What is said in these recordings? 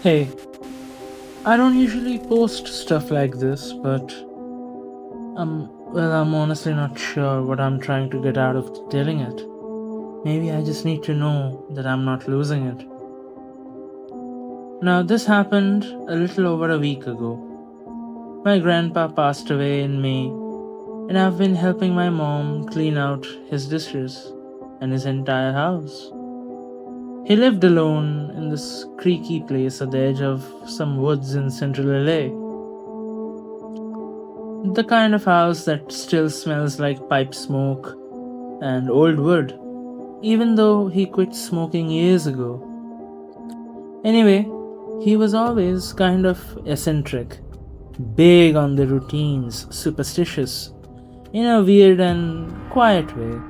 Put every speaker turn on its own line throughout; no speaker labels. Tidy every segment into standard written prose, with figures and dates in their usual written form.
Hey, I don't usually post stuff like this, but I'm honestly not sure what I'm trying to get out of telling it. Maybe I just need to know that I'm not losing it. Now, this happened a little over a week ago. My grandpa passed away in May, and I've been helping my mom clean out his dishes and his entire house. He lived alone in this creaky place at the edge of some woods in central LA. The kind of house that still smells like pipe smoke and old wood, even though he quit smoking years ago. Anyway, he was always kind of eccentric, big on the routines, superstitious, in a weird and quiet way.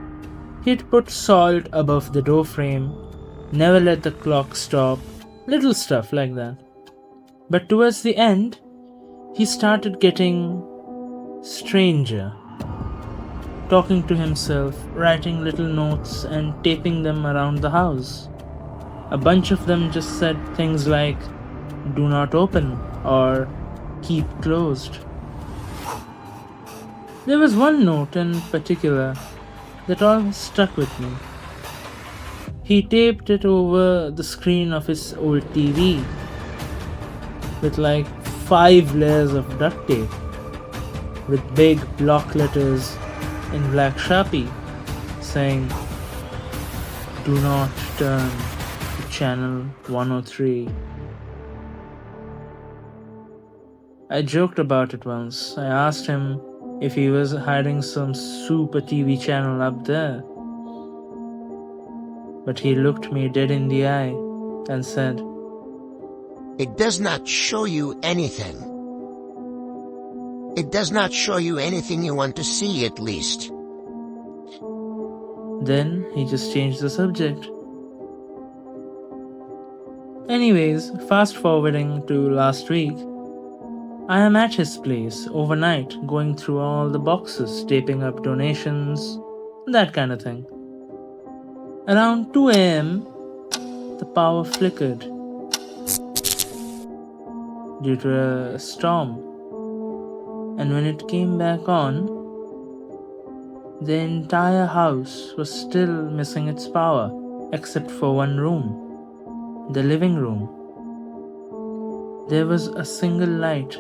He'd put salt above the door frame, never let the clock stop, little stuff like that. But towards the end, he started getting stranger, talking to himself, writing little notes, and taping them around the house. A bunch of them just said things like, "Do not open" or "Keep closed." There was one note in particular that always stuck with me. He taped it over the screen of his old TV with like 5 layers of duct tape with big block letters in black Sharpie saying, "Do not turn to channel 103." I joked about it once. I asked him if he was hiding some super TV channel up there. But he looked me dead in the eye and said,
It does not show you anything. It does not show you anything you want to see, at least.
Then he just changed the subject. Anyways, fast forwarding to last week, I am at his place overnight going through all the boxes, taping up donations, that kind of thing. Around 2 am, the power flickered due to a storm, and when it came back on, the entire house was still missing its power except for one room, the living room. There was a single light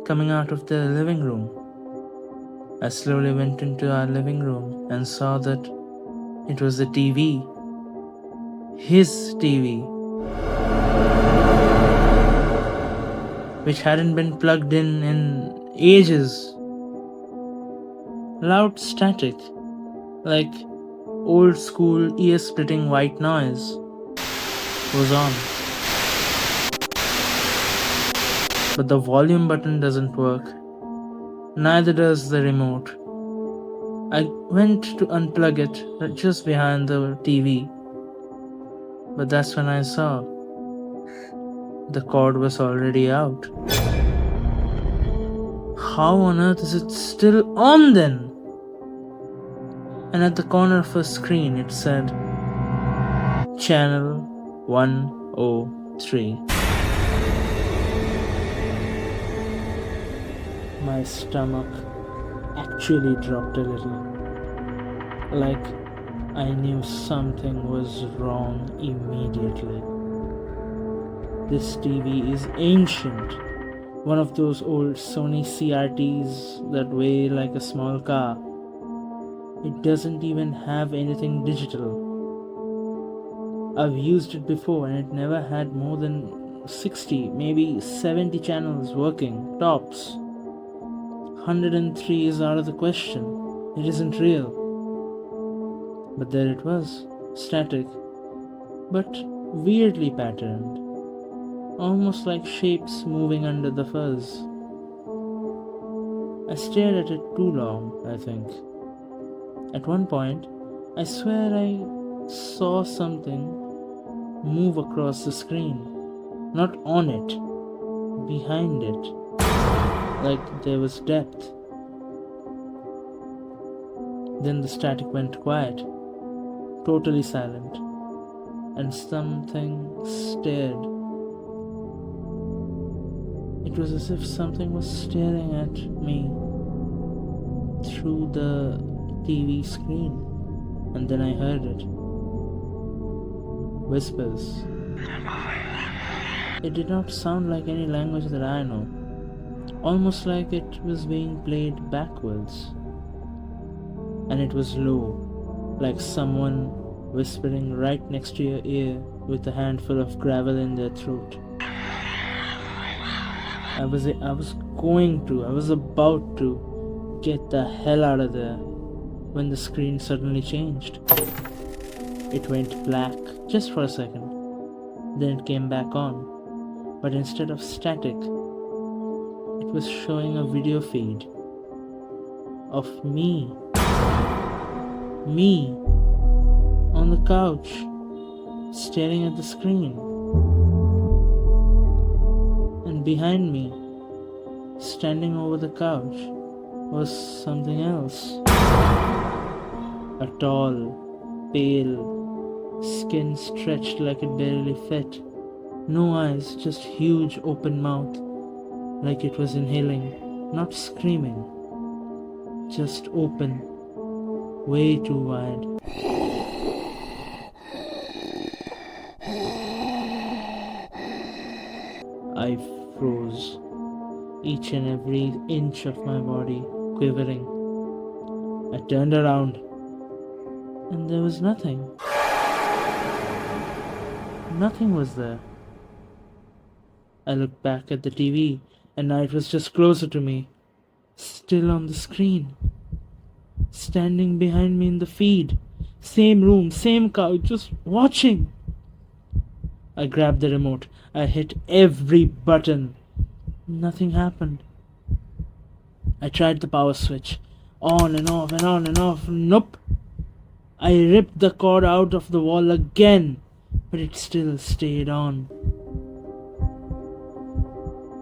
coming out of the living room. I slowly went into our living room and saw that it was the TV. His TV, which hadn't been plugged in ages. Loud static, like old school ear splitting white noise, was on. But the volume button doesn't work. Neither does the remote. I went to unplug it just behind the TV. But that's when I saw the cord was already out. How on earth is it still on then? And at the corner of a screen it said, Channel 103. My stomach actually dropped a little. Like I knew something was wrong immediately. This TV is ancient. One of those old Sony CRTs that weigh like a small car. It doesn't even have anything digital. I've used it before and it never had more than 60, maybe 70 channels working, tops. 103 is out of the question. It isn't real. But there it was, static, but weirdly patterned, almost like shapes moving under the fuzz. I stared at it too long, I think. At one point, I swear I saw something move across the screen, not on it, behind it, like there was depth. Then the static went quiet, totally silent, and something stared It was as if something was staring at me through the TV screen, and then I heard it. Whispers. It did not sound like any language that I know, almost like it was being played backwards. And it was low, like someone whispering right next to your ear with a handful of gravel in their throat. I was about to get the hell out of there when the screen suddenly changed. It went black just for a second, then it came back on, but instead of static, it was showing a video feed of me on the couch, staring at the screen. And behind me, standing over the couch, was something else. A tall, pale, skin stretched like it barely fit. No eyes, just huge open mouth, like it was inhaling, not screaming. Just open, way too wide. I froze, each and every inch of my body quivering. I turned around, and there was nothing. Nothing was there. I looked back at the TV, and now it was just closer to me, still on the screen, standing behind me in the feed. Same room, same couch, just watching. I grabbed the remote. I hit every button. Nothing happened. I tried the power switch. On and off and on and off. Nope. I ripped the cord out of the wall again, but it still stayed on.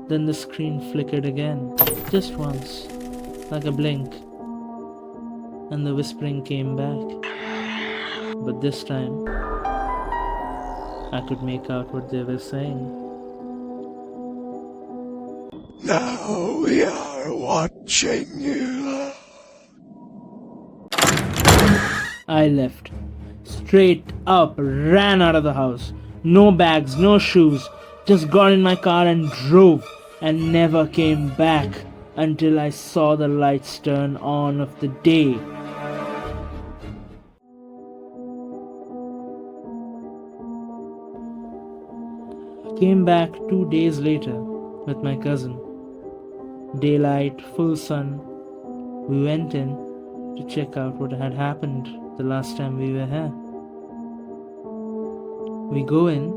Then the screen flickered again, just once, like a blink, and the whispering came back. But this time, I could make out what they were saying.
Now we are watching you.
I left. Straight up, ran out of the house. No bags, no shoes. Just got in my car and drove, and never came back until I saw the lights turn on of the day. I came back 2 days later with my cousin. Daylight, full sun. We went in to check out what had happened the last time we were here. We go in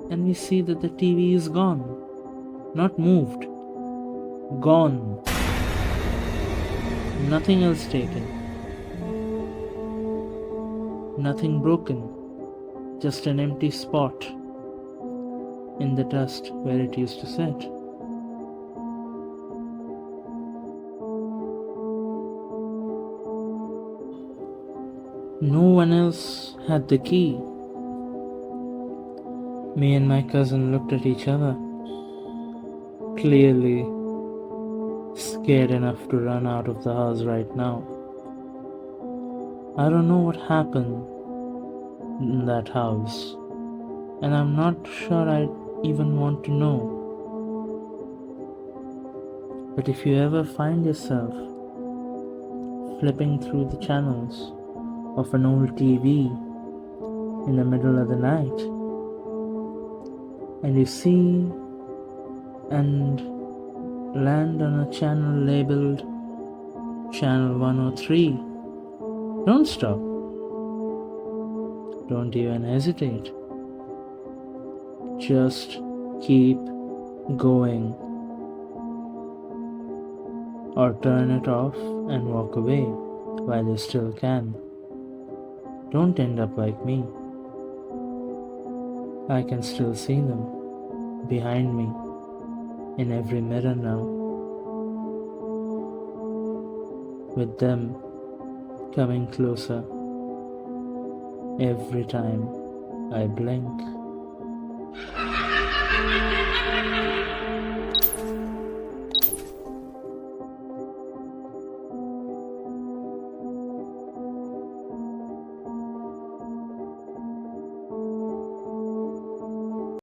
and we see that the TV is gone. Not moved. Gone. Nothing else taken. Nothing broken. Just an empty spot in the dust where it used to sit. No one else had the key. Me and my cousin looked at each other, clearly scared enough to run out of the house right now. I don't know what happened in that house, and I'm not sure I even want to know. But if you ever find yourself flipping through the channels of an old TV in the middle of the night, and you see and land on a channel labeled Channel 103, don't stop. Don't even hesitate. Just keep going. Or turn it off and walk away while you still can. Don't end up like me. I can still see them behind me in every mirror now, with them coming closer every time I blink.